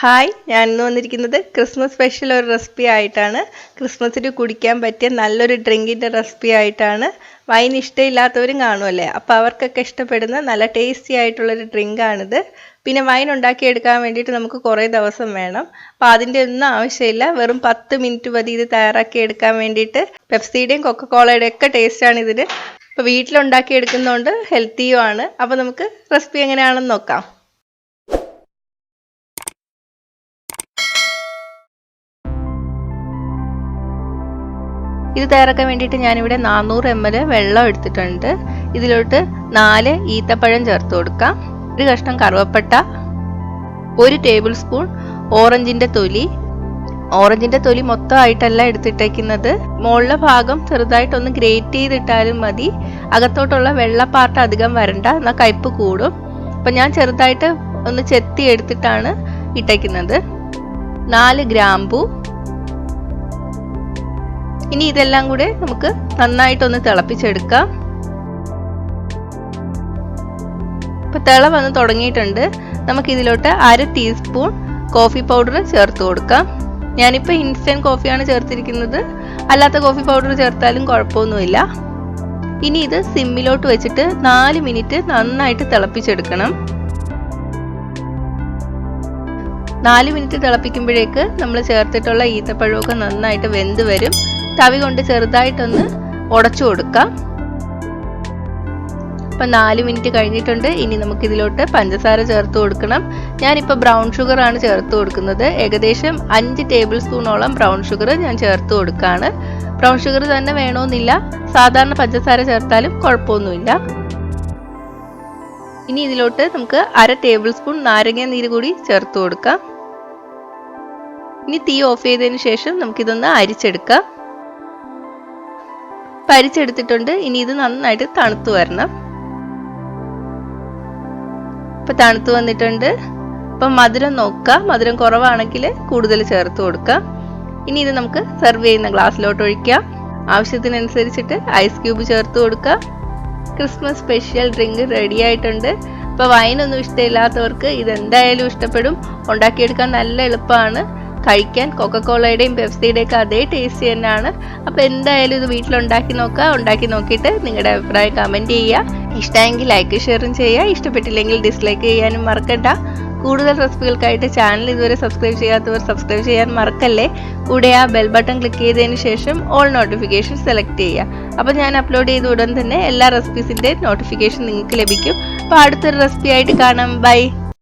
Hi, ഞാൻ ഇന്ന് വന്നിരിക്കുന്നത് ക്രിസ്മസ് സ്പെഷ്യൽ ഒരു റെസിപ്പി ആയിട്ടാണ്. ക്രിസ്മസിന് കുടിക്കാൻ പറ്റിയ നല്ലൊരു ഡ്രിങ്കിൻ്റെ റെസിപ്പി ആയിട്ടാണ്. വൈൻ ഇഷ്ടമില്ലാത്തവരും കാണുമല്ലേ, അപ്പോൾ അവർക്കൊക്കെ ഇഷ്ടപ്പെടുന്ന നല്ല ടേസ്റ്റി ആയിട്ടുള്ളൊരു ഡ്രിങ്കാണിത്. പിന്നെ വൈൻ ഉണ്ടാക്കിയെടുക്കാൻ വേണ്ടിയിട്ട് നമുക്ക് കുറേ ദിവസം വേണം. അപ്പോൾ അതിൻ്റെ ഒന്നും ആവശ്യമില്ല, വെറും 10 മിനിറ്റ് മതി ഇത് തയ്യാറാക്കി എടുക്കാൻ വേണ്ടിയിട്ട്. പെപ്സിയുടെയും കൊക്കക്കോളയുടെയും ഒക്കെ ടേസ്റ്റാണ് ഇതിന്. അപ്പോൾ വീട്ടിലുണ്ടാക്കിയെടുക്കുന്നതുകൊണ്ട് ഹെൽത്തിയുമാണ്. അപ്പോൾ നമുക്ക് റെസിപ്പി എങ്ങനെയാണെന്ന് നോക്കാം. ഇത് തയ്യാറാക്കാൻ വേണ്ടിയിട്ട് ഞാനിവിടെ 400 ml വെള്ളം എടുത്തിട്ടുണ്ട്. ഇതിലോട്ട് 4 ഈത്തപ്പഴം ചേർത്ത് കൊടുക്കാം, ഒരു കഷ്ണം കറുവപ്പട്ട, 1 ടേബിൾ സ്പൂൺ ഓറഞ്ചിൻ്റെ തൊലി. ഓറഞ്ചിൻ്റെ തൊലി മൊത്തമായിട്ടല്ല എടുത്തിട്ടേക്കുന്നത്, മുകളിലെ ഭാഗം ചെറുതായിട്ടൊന്ന് ഗ്രേറ്റ് ചെയ്തിട്ടാലും മതി. അകത്തോട്ടുള്ള വെള്ള പാർട്ട് അധികം വരണ്ട, എന്നാൽ കയ്പ്പ് കൂടും. അപ്പം ഞാൻ ചെറുതായിട്ട് ഒന്ന് ചെത്തി എടുത്തിട്ടാണ് ഇട്ടേക്കുന്നത്. 4 ഗ്രാമ്പൂ. ഇനി ഇതെല്ലാം കൂടെ നമുക്ക് നന്നായിട്ടൊന്ന് തിളപ്പിച്ചെടുക്കാം. ഇപ്പൊ തിള വന്ന് തുടങ്ങിയിട്ടുണ്ട്. നമുക്ക് ഇതിലോട്ട് 1/2 ടീസ്പൂൺ കോഫി പൗഡർ ചേർത്ത് കൊടുക്കാം. ഞാനിപ്പോൾ ഇൻസ്റ്റന്റ് കോഫിയാണ് ചേർത്തിരിക്കുന്നത്, അല്ലാത്ത കോഫി പൗഡർ ചേർത്താലും കുഴപ്പമൊന്നുമില്ല. ഇനി ഇത് സിമ്മിലോട്ട് വെച്ചിട്ട് 4 മിനിറ്റ് നന്നായിട്ട് തിളപ്പിച്ചെടുക്കണം. 4 മിനിറ്റ് തിളപ്പിക്കുമ്പോഴേക്ക് നമ്മൾ ചേർത്തിട്ടുള്ള ഈത്തപ്പഴമൊക്കെ നന്നായിട്ട് വെന്ത് വരും. തവി കൊണ്ട് ചെറുതായിട്ടൊന്ന് ഉടച്ചു കൊടുക്കാം. അപ്പം 4 മിനിറ്റ് കഴിഞ്ഞിട്ടുണ്ട്. ഇനി നമുക്ക് ഇതിലോട്ട് പഞ്ചസാര ചേർത്ത് കൊടുക്കണം. ഞാനിപ്പോൾ ബ്രൗൺ ഷുഗർ ആണ് ചേർത്ത് കൊടുക്കുന്നത്. ഏകദേശം 5 ടേബിൾ സ്പൂണോളം ബ്രൗൺ ഷുഗർ ഞാൻ ചേർത്ത് കൊടുക്കുകയാണ്. ബ്രൗൺ ഷുഗർ തന്നെ വേണമെന്നില്ല, സാധാരണ പഞ്ചസാര ചേർത്താലും കുഴപ്പമൊന്നുമില്ല. ഇനി ഇതിലോട്ട് നമുക്ക് 1/2 ടേബിൾ സ്പൂൺ നാരങ്ങ നീര് കൂടി ചേർത്ത് കൊടുക്കാം. ഇനി തീ ഓഫ് ചെയ്തതിന് ശേഷം നമുക്കിതൊന്ന് അരിച്ചെടുക്കാം. പരിച്ചെടുത്തിട്ടുണ്ട്. ഇനി ഇത് നന്നായിട്ട് തണുത്തു വരണം. ഇപ്പൊ തണുത്തു വന്നിട്ടുണ്ട്. അപ്പം മധുരം നോക്കുക, മധുരം കുറവാണെങ്കിൽ കൂടുതൽ ചേർത്ത് കൊടുക്കാം. ഇനി ഇത് നമുക്ക് സെർവ് ചെയ്യുന്ന ഗ്ലാസ്സിലോട്ട് ഒഴിക്കാം. ആവശ്യത്തിനനുസരിച്ചിട്ട് ഐസ് ക്യൂബ് ചേർത്ത് കൊടുക്കാം. ക്രിസ്മസ് സ്പെഷ്യൽ ഡ്രിങ്ക് റെഡി ആയിട്ടുണ്ട്. ഇപ്പോൾ വൈനൊന്നും ഇഷ്ടമില്ലാത്തവർക്ക് ഇതെന്തായാലും ഇഷ്ടപ്പെടും. ഉണ്ടാക്കിയെടുക്കാൻ നല്ല എളുപ്പമാണ്. കഴിക്കാൻ കൊക്കക്കോളയുടെയും പെപ്സിയുടെയും ഒക്കെ അതേ ടേസ്റ്റ് തന്നെയാണ്. അപ്പോൾ എന്തായാലും ഇത് വീട്ടിലുണ്ടാക്കി നോക്കുക. ഉണ്ടാക്കി നോക്കിയിട്ട് നിങ്ങളുടെ അഭിപ്രായം കമൻറ്റ് ചെയ്യുക. ഇഷ്ടമെങ്കിൽ ലൈക്ക് ഷെയറും ചെയ്യുക, ഇഷ്ടപ്പെട്ടില്ലെങ്കിൽ ഡിസ്ലൈക്ക് ചെയ്യാനും മറക്കണ്ട. കൂടുതൽ റെസിപ്പികൾക്കായിട്ട് ചാനൽ ഇതുവരെ സബ്സ്ക്രൈബ് ചെയ്യാത്തവർ സബ്സ്ക്രൈബ് ചെയ്യാൻ മറക്കല്ലേ. കൂടെ ആ ബെൽ ബട്ടൺ ക്ലിക്ക് ചെയ്തതിന് ശേഷം ഓൾ നോട്ടിഫിക്കേഷൻ സെലക്ട് ചെയ്യുക. അപ്പോൾ ഞാൻ അപ്ലോഡ് ചെയ്ത ഉടൻ തന്നെ എല്ലാ റെസിപ്പീസിൻ്റെ നോട്ടിഫിക്കേഷൻ നിങ്ങൾക്ക് ലഭിക്കും. അപ്പോൾ അടുത്തൊരു റെസിപ്പി ആയിട്ട് കാണാം. ബൈ.